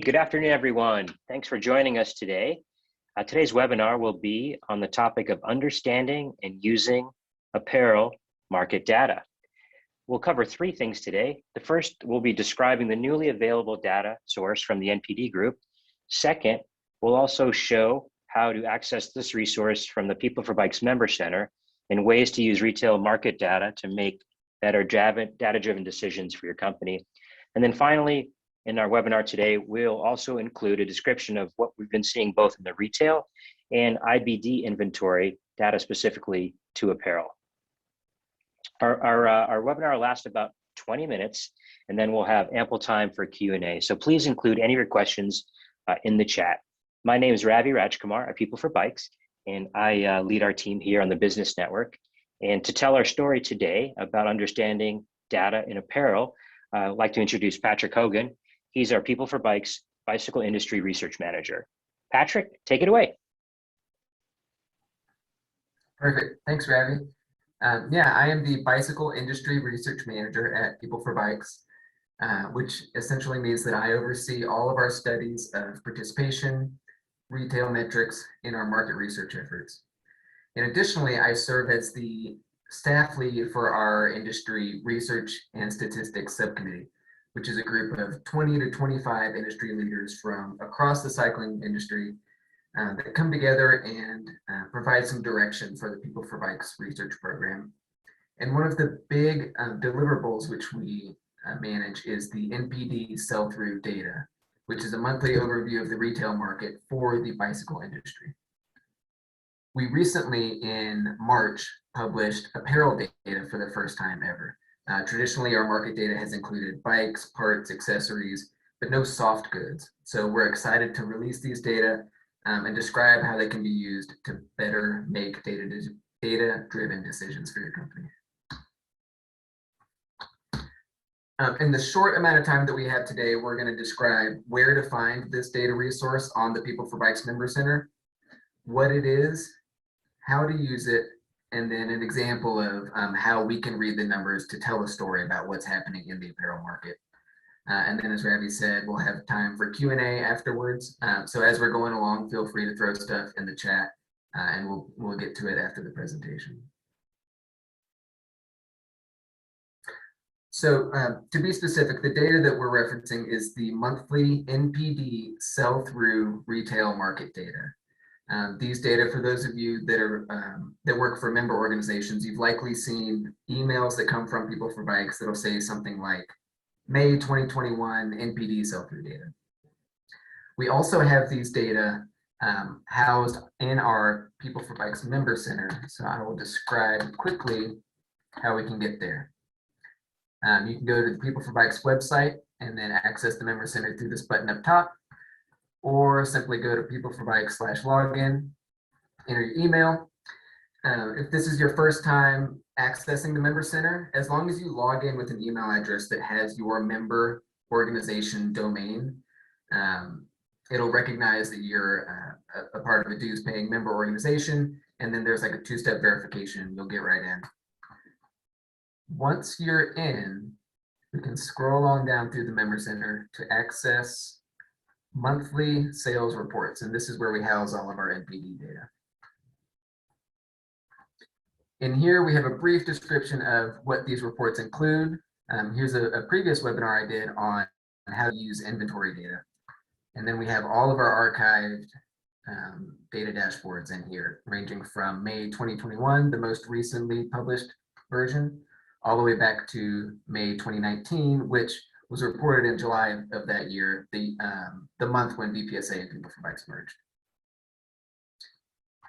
Good afternoon, everyone. Thanks for joining us today. Today's webinar will be on the topic of understanding and using apparel market data. We'll cover three things today. The first, we'll be describing the newly available data source from the NPD Group. Second, we'll also show how to access this resource from the PeopleForBikes Member Center and ways to use retail market data to make better data-driven decisions for your company. And then finally, in our webinar today, we'll also include a description of what we've been seeing both in the retail and IBD inventory data specifically to apparel. Our webinar will last about 20 minutes, and then we'll have ample time for Q&A. So please include any of your questions in the chat. My name is Ravi Rajkumar at PeopleForBikes, and I lead our team here on the Business Network. And to tell our story today about understanding data in apparel, I'd like to introduce Patrick Hogan. He's our PeopleForBikes Bicycle Industry Research Manager. Patrick, take it away. Perfect. Thanks, Ravi. I am the Bicycle Industry Research Manager at PeopleForBikes, which essentially means that I oversee all of our studies of participation, retail metrics in our market research efforts. And additionally, I serve as the staff lead for our industry research and statistics subcommittee, which is a group of 20 to 25 industry leaders from across the cycling industry that come together and provide some direction for the PeopleForBikes research program. And one of the big deliverables which we manage is the NPD sell-through data, which is a monthly overview of the retail market for the bicycle industry. We recently, in March, published apparel data for the first time ever. Traditionally, our market data has included bikes, parts, accessories, but no soft goods. So we're excited to release these data and describe how they can be used to better make data-driven decisions for your company. In the short amount of time that we have today, we're going to describe where to find this data resource on the PeopleForBikes Member Center, what it is, how to use it, and then an example of how we can read the numbers to tell a story about what's happening in the apparel market. And then, as Ravi said, we'll have time for Q&A afterwards. So as we're going along, feel free to throw stuff in the chat, and we'll get to it after the presentation. So to be specific, the data that we're referencing is the monthly NPD sell-through retail market data. These data, for those of you that are that work for member organizations, you've likely seen emails that come from PeopleForBikes that'll say something like May 2021 NPD sell-through data. We also have these data housed in our PeopleForBikes Member Center. So I will describe quickly how we can get there. You can go to the PeopleForBikes website and then access the Member Center through this button up top, or simply go to PeopleForBikes/login, enter your email. If this is your first time accessing the Member Center, as long as you log in with an email address that has your member organization domain, it'll recognize that you're a part of a dues-paying member organization, and then there's like a two-step verification. You'll get right in. Once you're in, we can scroll on down through the Member Center to access monthly sales reports, and this is where we house all of our NPD data. In here, we have a brief description of what these reports include. Here's a previous webinar I did on how to use inventory data. And then we have all of our archived data dashboards in here, ranging from May 2021, the most recently published version, all the way back to May 2019, which was reported in July of that year, the month when BPSA and PeopleForBikes merged.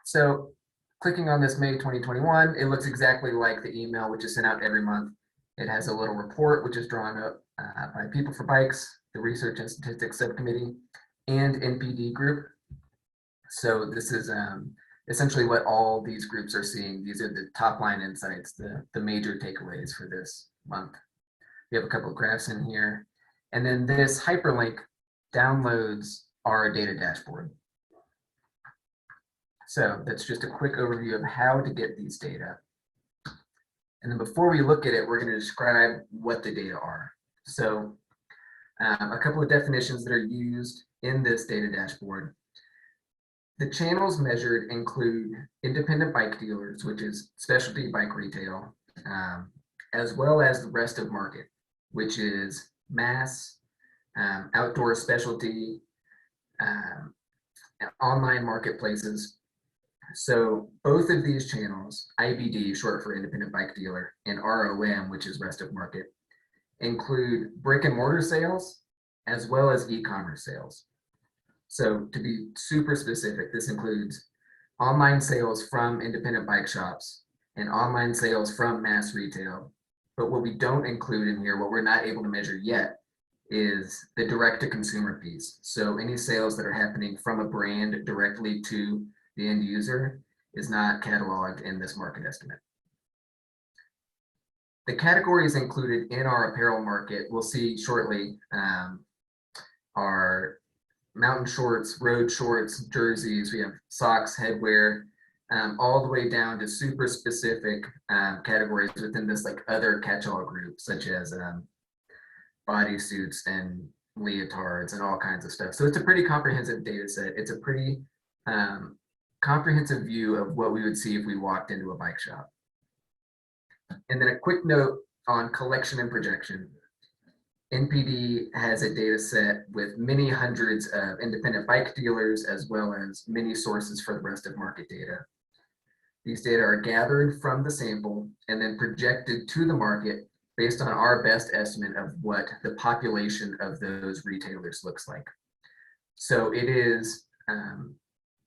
So clicking on this May 2021, it looks exactly like the email which is sent out every month. It has a little report which is drawn up by PeopleForBikes, the Research and Statistics Subcommittee, and NPD Group. So this is essentially what all these groups are seeing. These are the top line insights, the major takeaways for this month. We have a couple of graphs in here. And then this hyperlink downloads our data dashboard. So that's just a quick overview of how to get these data. And then before we look at it, we're going to describe what the data are. So A couple of definitions that are used in this data dashboard. The channels measured include independent bike dealers, which is specialty bike retail, as well as the rest of market, which is mass, outdoor specialty, online marketplaces. So both of these channels, IBD, short for independent bike dealer, and ROM, which is rest of market, include brick and mortar sales as well as e-commerce sales. So to be super specific, this includes online sales from independent bike shops and online sales from mass retail. But what we don't include in here, what we're not able to measure yet, is the direct to consumer piece. So any sales that are happening from a brand directly to the end user is not cataloged in this market estimate. The categories included in our apparel market, we'll see shortly, are mountain shorts, road shorts, jerseys, we have socks, headwear, all the way down to super specific categories within this like other catch-all group, such as bodysuits and leotards and all kinds of stuff. So it's a pretty comprehensive data set. It's a pretty comprehensive view of what we would see if we walked into a bike shop. And then a quick note on collection and projection. NPD has a data set with many hundreds of independent bike dealers, as well as many sources for the rest of market data. These data are gathered from the sample and then projected to the market based on our best estimate of what the population of those retailers looks like. So it is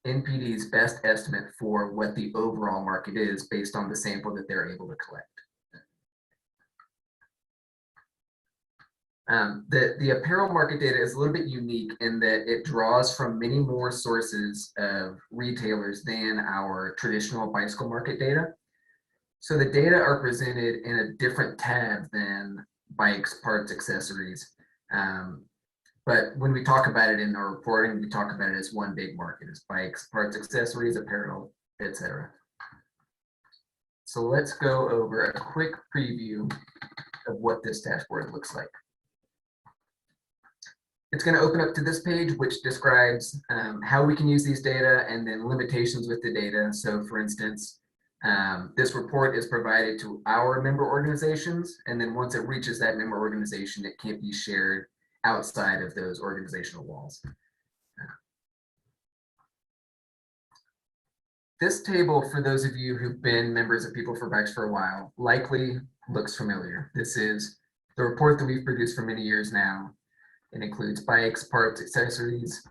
NPD's best estimate for what the overall market is based on the sample that they're able to collect. The apparel market data is a little bit unique in that it draws from many more sources of retailers than our traditional bicycle market data. So the data are presented in a different tab than bikes, parts, accessories. But when we talk about it in our reporting, we talk about it as one big market, as bikes, parts, accessories, apparel, etc. So let's go over a quick preview of what this dashboard looks like. It's going to open up to this page, which describes how we can use these data and then limitations with the data. So for instance, this report is provided to our member organizations, and then once it reaches that member organization, it can't be shared outside of those organizational walls. This table, for those of you who've been members of PeopleForBikes for a while, likely looks familiar. This is the report that we've produced for many years now. It includes bikes, parts, accessories.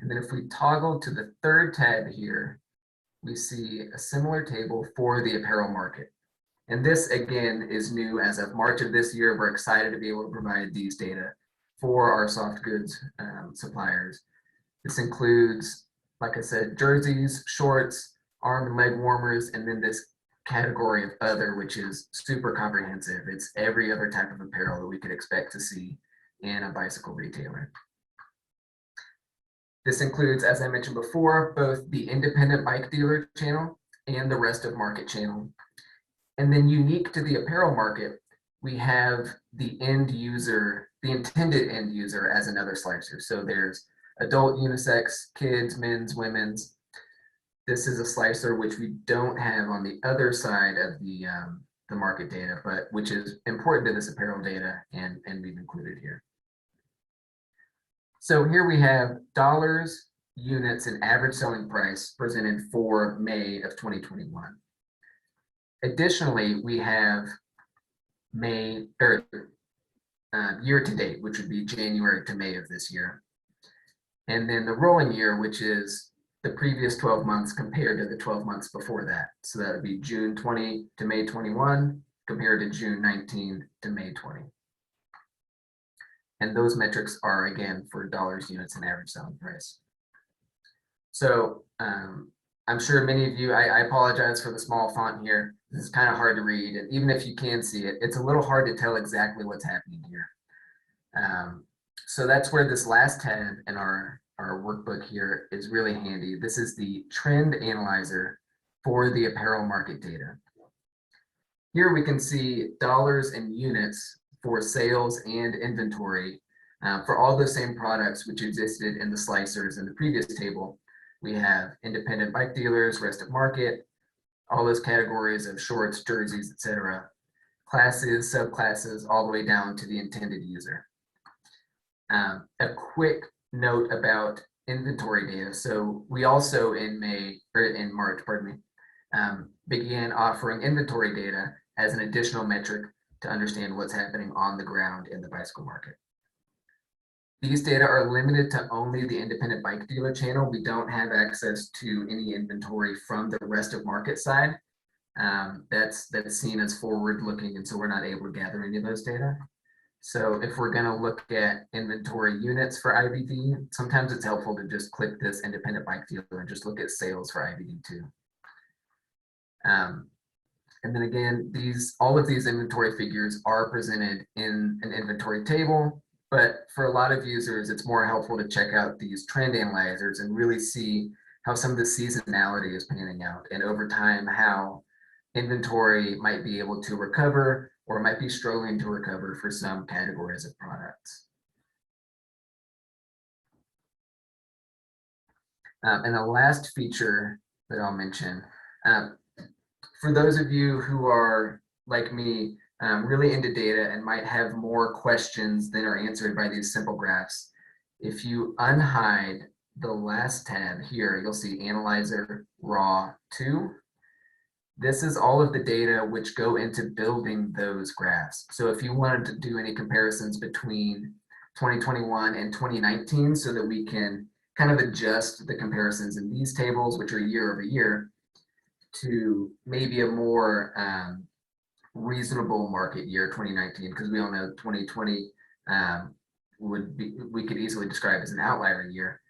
And then if we toggle to the third tab here, we see a similar table for the apparel market. And this, again, is new as of March of this year. We're excited to be able to provide these data for our soft goods suppliers. This includes, like I said, jerseys, shorts, arm and leg warmers, and then this category of other, which is super comprehensive. It's every other type of apparel that we could expect to see in a bicycle retailer. This includes, as I mentioned before, both the independent bike dealer channel and the rest of market channel. And then unique to the apparel market, we have the end user, the intended end user as another slicer. So there's adult, unisex, kids, men's, women's. This is a slicer which we don't have on the other side of the market data, but which is important to this apparel data, and we've included here. So here we have dollars, units, and average selling price presented for May of 2021. Additionally, we have May, or year to date, which would be January to May of this year. And then the rolling year, which is the previous 12 months compared to the 12 months before that. So that would be June 20 to May 21 compared to June 19 to May 20. And those metrics are, again, for dollars, units, and average selling price. So I'm sure many of you, I apologize for the small font here. This is kind of hard to read. And even if you can see it, it's a little hard to tell exactly what's happening here. So that's where this last tab in our workbook here is really handy. This is the trend analyzer for the apparel market data. Here we can see dollars and units for sales and inventory For all those same products which existed in the slicers in the previous table, we have independent bike dealers, rest of market, all those categories of shorts, jerseys, etc., classes, subclasses, all the way down to the intended user. A quick note about inventory data. So we also in March, pardon me, began offering inventory data as an additional metric to understand what's happening on the ground in the bicycle market. These data are limited to only the independent bike dealer channel. We don't have access to any inventory from the rest of market side. That's seen as forward looking, and so we're not able to gather any of those data. So if we're going to look at inventory units for IBD, sometimes it's helpful to just click this independent bike dealer and just look at sales for IBD too. And then again, all of these inventory figures are presented in an inventory table, but for a lot of users, it's more helpful to check out these trend analyzers and really see how some of the seasonality is panning out, and over time, how inventory might be able to recover or might be struggling to recover for some categories of products. And the last feature that I'll mention, for those of you who are like me, really into data and might have more questions than are answered by these simple graphs, if you unhide the last tab here, you'll see Analyzer Raw 2. This is all of the data which go into building those graphs. So if you wanted to do any comparisons between 2021 and 2019 so that we can kind of adjust the comparisons in these tables, which are year over year, to maybe a more reasonable market year, 2019, because we all know 2020 we could easily describe as an outlier year.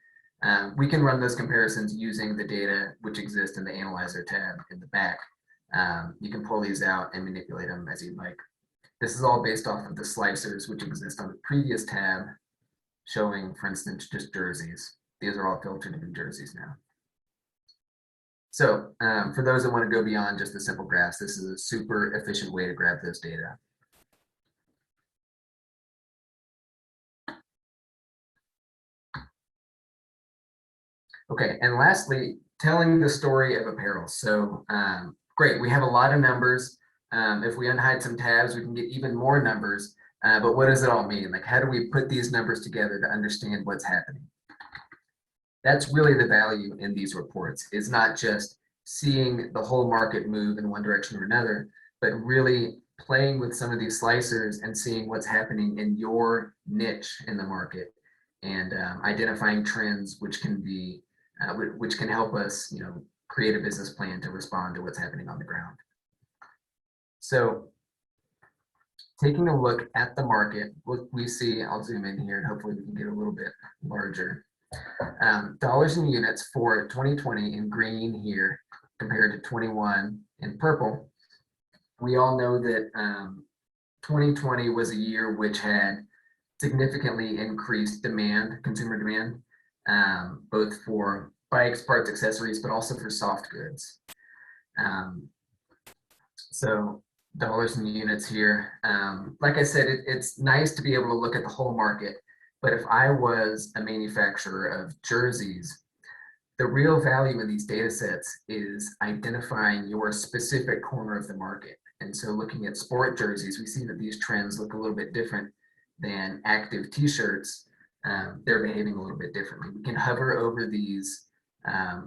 We can run those comparisons using the data which exist in the Analyzer tab in the back. You can pull these out and manipulate them as you'd like. This is all based off of the slicers which exist on the previous tab, showing, for instance, just jerseys. These are all filtered to be jerseys now. So for those that want to go beyond just the simple graphs, this is a super efficient way to grab those data. Okay, and lastly, telling the story of apparel. So great, we have a lot of numbers. If we unhide some tabs, we can get even more numbers. But what does it all mean? Like, how do we put these numbers together to understand what's happening? That's really the value in these reports, is not just seeing the whole market move in one direction or another, but really playing with some of these slicers and seeing what's happening in your niche in the market, and identifying trends which can be which can help us, create a business plan to respond to what's happening on the ground. So taking a look at the market, what we see, I'll zoom in here and hopefully we can get a little bit larger. Dollars and units for 2020 in green here compared to 21 in purple. We all know that 2020 was a year which had significantly increased demand, consumer demand, both for bikes, parts, accessories, but also for soft goods. So dollars and units here. Like I said, it's nice to be able to look at the whole market. But if I was a manufacturer of jerseys, the real value in these data sets is identifying your specific corner of the market. And so looking at sport jerseys, we see that these trends look a little bit different than active t-shirts. They're behaving a little bit differently. We can hover over these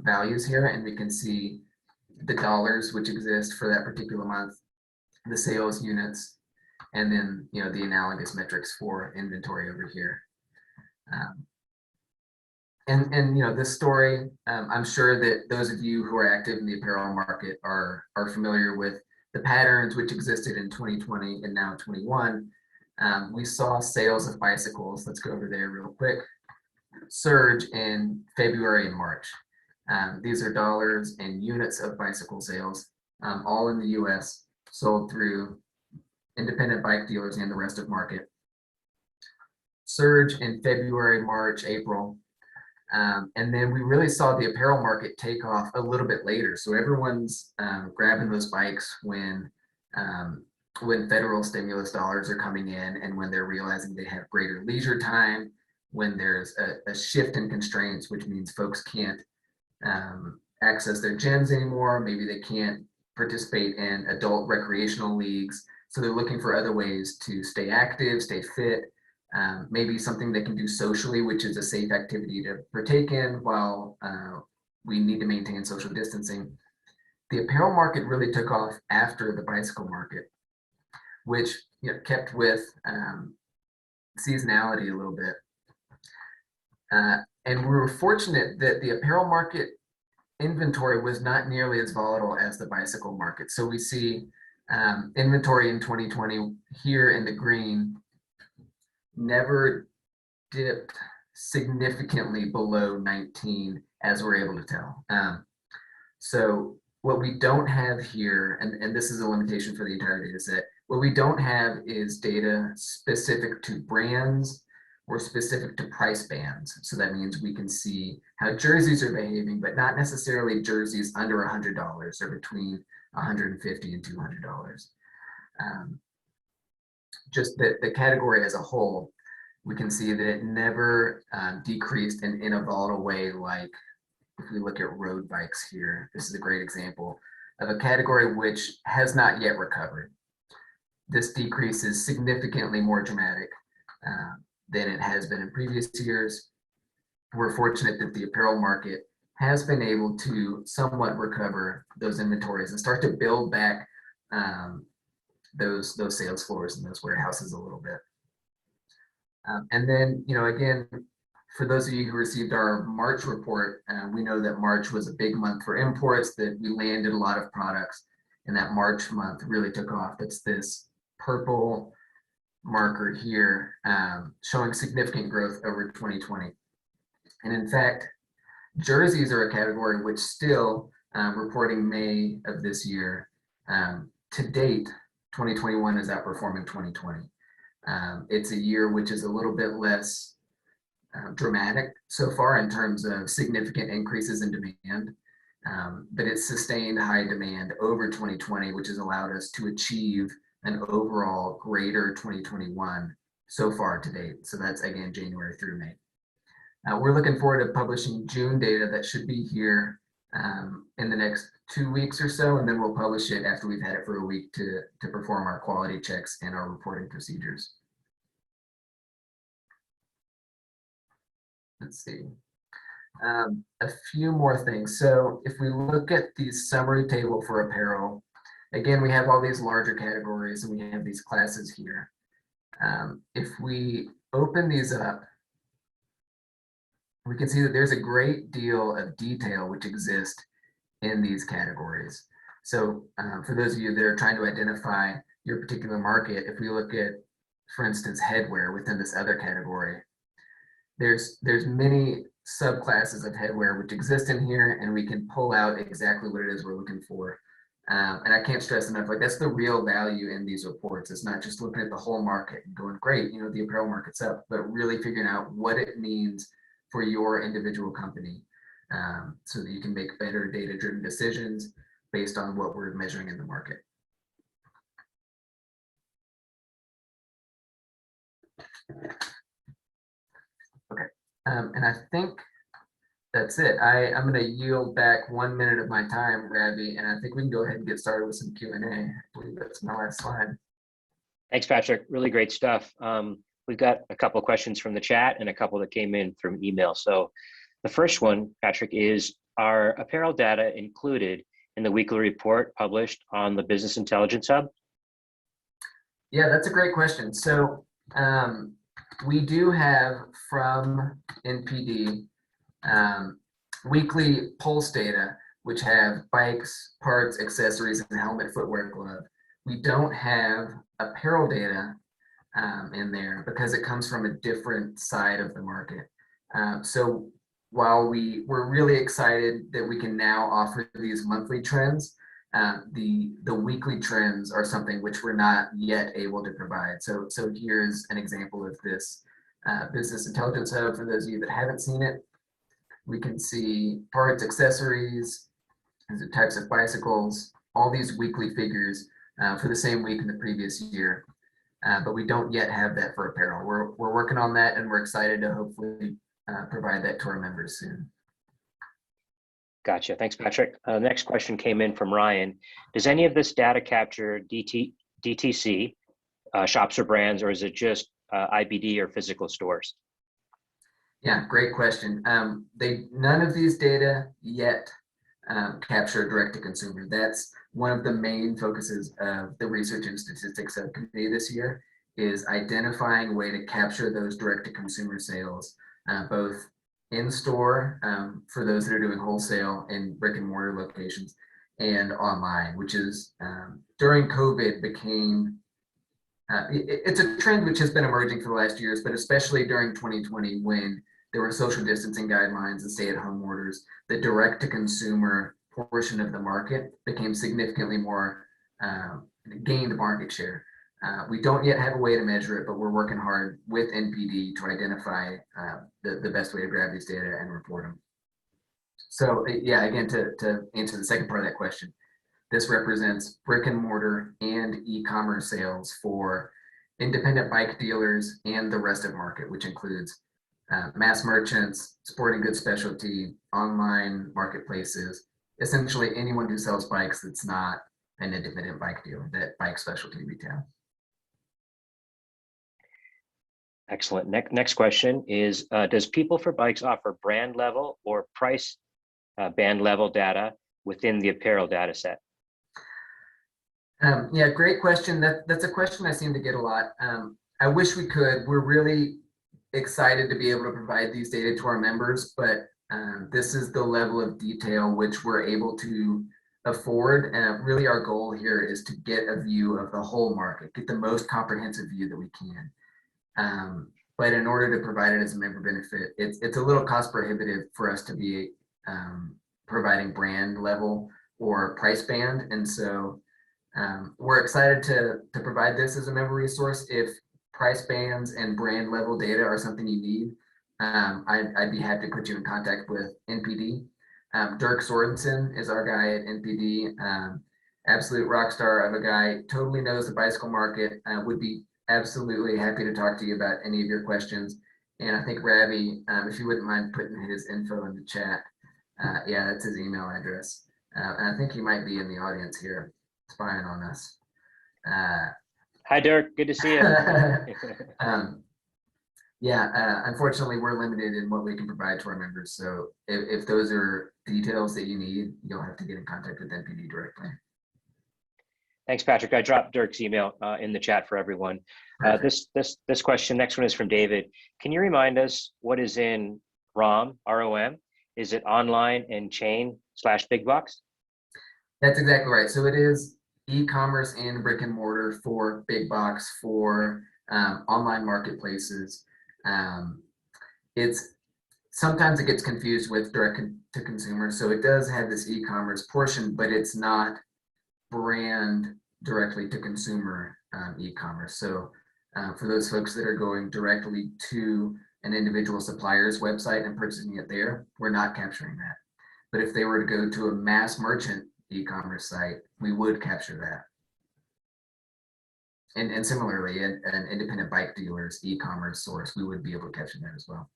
values here and we can see the dollars which exist for that particular month, the sales units, and then the analogous metrics for inventory over here. And this story, I'm sure that those of you who are active in the apparel market are familiar with the patterns which existed in 2020 and now 21. We saw sales of bicycles, let's go over there real quick, surge in February and March. These are dollars and units of bicycle sales, all in the US, sold through independent bike dealers and the rest of market. Surge in February, March, April. And then we really saw the apparel market take off a little bit later. So everyone's grabbing those bikes when when federal stimulus dollars are coming in and when they're realizing they have greater leisure time, when there's a shift in constraints, which means folks can't access their gyms anymore. Maybe they can't participate in adult recreational leagues. So they're looking for other ways to stay active, stay fit, maybe something they can do socially, which is a safe activity to partake in while we need to maintain social distancing. The apparel market really took off after the bicycle market, which kept with seasonality a little bit. And we were fortunate that the apparel market inventory was not nearly as volatile as the bicycle market. So we see inventory in 2020 here in the green never dipped significantly below 19 as we're able to tell. So what we don't have here, and this is a limitation for the entire data set, what we don't have is data specific to brands or specific to price bands. So that means we can see how jerseys are behaving, but not necessarily jerseys under $100 or between $150 and $200. Just the category as a whole, we can see that it never decreased in a volatile way. Like if we look at road bikes here, this is a great example of a category which has not yet recovered. This decrease is significantly more dramatic than it has been in previous years. We're fortunate that the apparel market has been able to somewhat recover those inventories and start to build back those sales floors and those warehouses a little bit. And then, again, for those of you who received our March report, we know that March was a big month for imports, that we landed a lot of products, and that March month really took off. It's this purple marker here showing significant growth over 2020. And in fact, jerseys are a category which still, reporting May of this year, to date, 2021 is outperforming 2020. It's a year which is a little bit less dramatic so far in terms of significant increases in demand, but it's sustained high demand over 2020, which has allowed us to achieve an overall greater 2021 so far to date. So that's again January through May. We're looking forward to publishing June data that should be here in the next 2 weeks or so, and then we'll publish it after we've had it for a week to perform our quality checks and our reporting procedures. Let's see. A few more things. So if we look at the summary table for apparel, again, we have all these larger categories and we have these classes here. If we open these up, we can see that there's a great deal of detail which exists in these categories. So for those of you that are trying to identify your particular market, if we look at, for instance, headwear within this other category, there's many subclasses of headwear which exist in here, and we can pull out exactly what it is we're looking for. And I can't stress enough, like that's the real value in these reports. It's not just looking at the whole market and going, great, the apparel market's up, but really figuring out what it means for your individual company so that you can make better data-driven decisions based on what we're measuring in the market. Okay, and I think that's it. I'm going to yield back 1 minute of my time, Ravi, and I think we can go ahead and get started with some Q&A. I believe that's my last slide. Thanks, Patrick. Really great stuff. We've got a couple of questions from the chat and a couple that came in from email. So the first one, Patrick, is are apparel data included in the weekly report published on the Business Intelligence Hub? Yeah, that's a great question. So we do have from NPD weekly Pulse data, which have bikes, parts, accessories, and helmet, footwear, glove. We don't have apparel data in there because it comes from a different side of the market. So while we're really excited that we can now offer these monthly trends, the weekly trends are something which we're not yet able to provide. So here's an example of this Business Intelligence Hub. For those of you that haven't seen it, we can see parts, accessories, types of bicycles, all these weekly figures for the same week in the previous year. But we don't yet have that for apparel. We're working on that, and we're excited to hopefully provide that to our members soon. Gotcha. Thanks, Patrick. Next question came in from Ryan. Does any of this data capture DTC, shops or brands, or is it just IBD or physical stores? Yeah, great question. None of these data yet capture direct to consumer. That's one of the main focuses of the Research and Statistics Subcommittee this year, is identifying a way to capture those direct to consumer sales, both in store for those that are doing wholesale in brick and mortar locations, and online, which is during COVID became, it's a trend which has been emerging for the last years, but especially during 2020 when there were social distancing guidelines and stay-at-home orders, the direct-to-consumer portion of the market became significantly more, gained market share. We don't yet have a way to measure it, but we're working hard with NPD to identify the best way to grab these data and report them. So yeah, again, to answer the second part of that question, this represents brick and mortar and e-commerce sales for independent bike dealers and the rest of market, which includes mass merchants, sporting goods specialty, online marketplaces, essentially anyone who sells bikes that's not an independent bike dealer, that bike specialty retail. Excellent. Next question is, does PeopleForBikes offer brand level or price band level data within the apparel data set? Yeah, great question. That's a question I seem to get a lot. I wish we could. We're really excited to be able to provide these data to our members, but this is the level of detail which we're able to afford. And really our goal here is to get a view of the whole market, get the most comprehensive view that we can. But in order to provide it as a member benefit, it's a little cost prohibitive for us to be providing brand level or price band. And so we're excited to provide this as a member resource. If price bands and brand level data are something you need, I'd be happy to put you in contact with NPD. Dirk Sorensen is our guy at NPD, absolute rock star of a guy, totally knows the bicycle market, would be absolutely happy to talk to you about any of your questions. And I think Ravi, if you wouldn't mind putting his info in the chat, yeah, that's his email address. And I think he might be in the audience here spying on us. Hi, Dirk. Good to see you. Yeah, unfortunately, we're limited in what we can provide to our members. So if those are details that you need, you'll have to get in contact with NPD directly. Thanks, Patrick. I dropped Dirk's email in the chat for everyone. This question, next one is from David. Can you remind us what is in ROM, R-O-M? Is it online and chain / big box? That's exactly right. So it is e-commerce and brick and mortar for big box, for online marketplaces. Sometimes it gets confused with direct to consumer. So it does have this e-commerce portion, but it's not brand directly to consumer e-commerce. So for those folks that are going directly to an individual supplier's website and purchasing it there, we're not capturing that. But if they were to go to a mass merchant e-commerce site, we would capture that. And similarly, an independent bike dealer's e-commerce source, we would be able to capture that as well.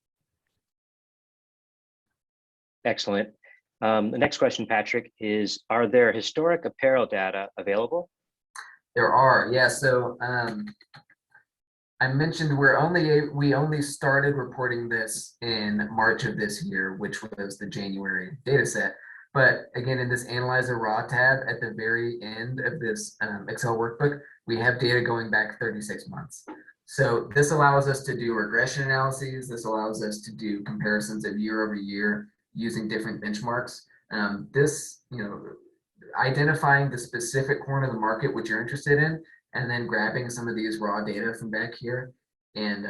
Excellent. The next question, Patrick, is, are there historic apparel data available? There are, yeah. So I mentioned we only started reporting this in March of this year, which was the January data set. But again, in this Analyzer Raw tab at the very end of this Excel workbook, we have data going back 36 months. So this allows us to do regression analyses. This allows us to do comparisons of year over year using different benchmarks. Identifying the specific corner of the market which you're interested in, and then grabbing some of these raw data from back here and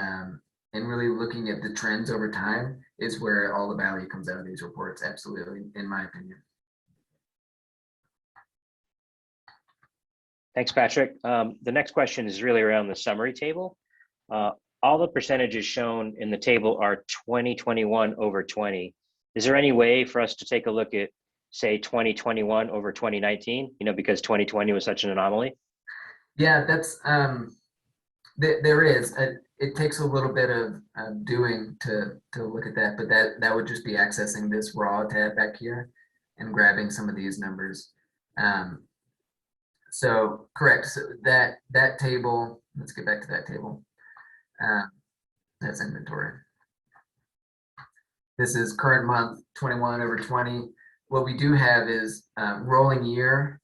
really looking at the trends over time is where all the value comes out of these reports, absolutely, in my opinion. Thanks, Patrick. The next question is really around the summary table. All the percentages shown in the table are 2021 over 20. Is there any way for us to take a look at, say, 2021 over 2019, because 2020 was such an anomaly? Yeah, that's there is. It takes a little bit of doing to look at that, but that would just be accessing this raw tab back here and grabbing some of these numbers. Um, so correct. So that table. Let's get back to that table. Uh, that's inventory. This is current month 21 over 20. What we do have is rolling year.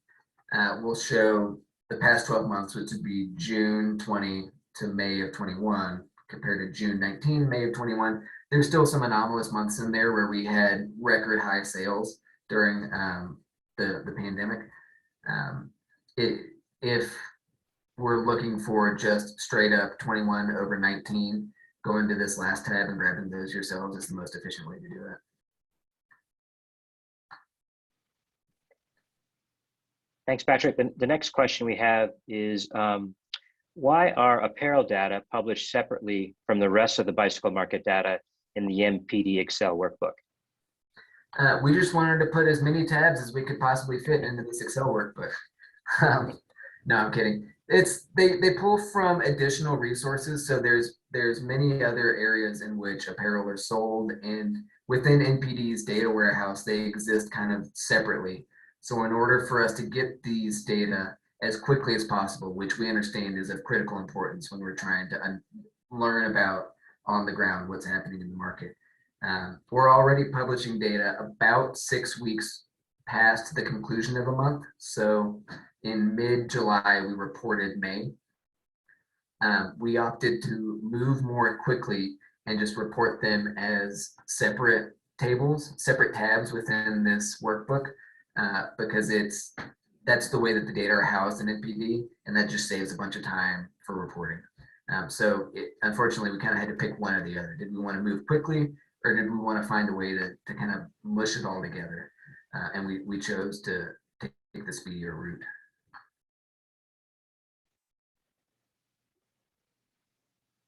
Will show the past 12 months, which would be June 20 to May of 21, compared to June 19, May of 21. There's still some anomalous months in there where we had record high sales during the pandemic. Um, if we're looking for just straight up 21 over 19, going to this last tab and grabbing those yourselves is the most efficient way to do that. Thanks, Patrick. The next question we have is, why are apparel data published separately from the rest of the bicycle market data in the NPD Excel workbook? We just wanted to put as many tabs as we could possibly fit into this Excel workbook. No, I'm kidding. They pull from additional resources. So there's many other areas in which apparel are sold, and within NPD's data warehouse, they exist kind of separately. So in order for us to get these data as quickly as possible, which we understand is of critical importance when we're trying to learn about on the ground what's happening in the market. We're already publishing data about 6 weeks past the conclusion of a month. So in mid-July, we reported May. We opted to move more quickly and just report them as separate tables, separate tabs within this workbook, because that's the way that the data are housed in NPD, and that just saves a bunch of time for reporting. Unfortunately, we kind of had to pick one or the other. Did we want to move quickly, or did we want to find a way to kind of mush it all together? And we chose to take the speedier route.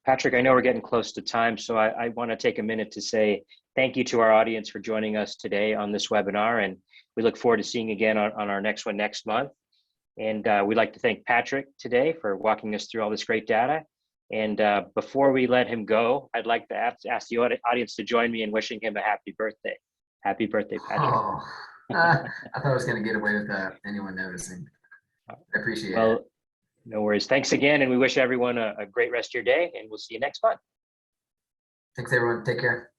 Patrick, I know we're getting close to time, so I want to take a minute to say thank you to our audience for joining us today on this webinar, and we look forward to seeing you again on our next one next month. And we'd like to thank Patrick today for walking us through all this great data. And before we let him go, I'd like to ask the audience to join me in wishing him a happy birthday. Happy birthday, Patrick. Oh, I thought I was going to get away without anyone noticing. I appreciate it. No worries. Thanks again, and we wish everyone a great rest of your day, and we'll see you next month. Thanks, everyone. Take care.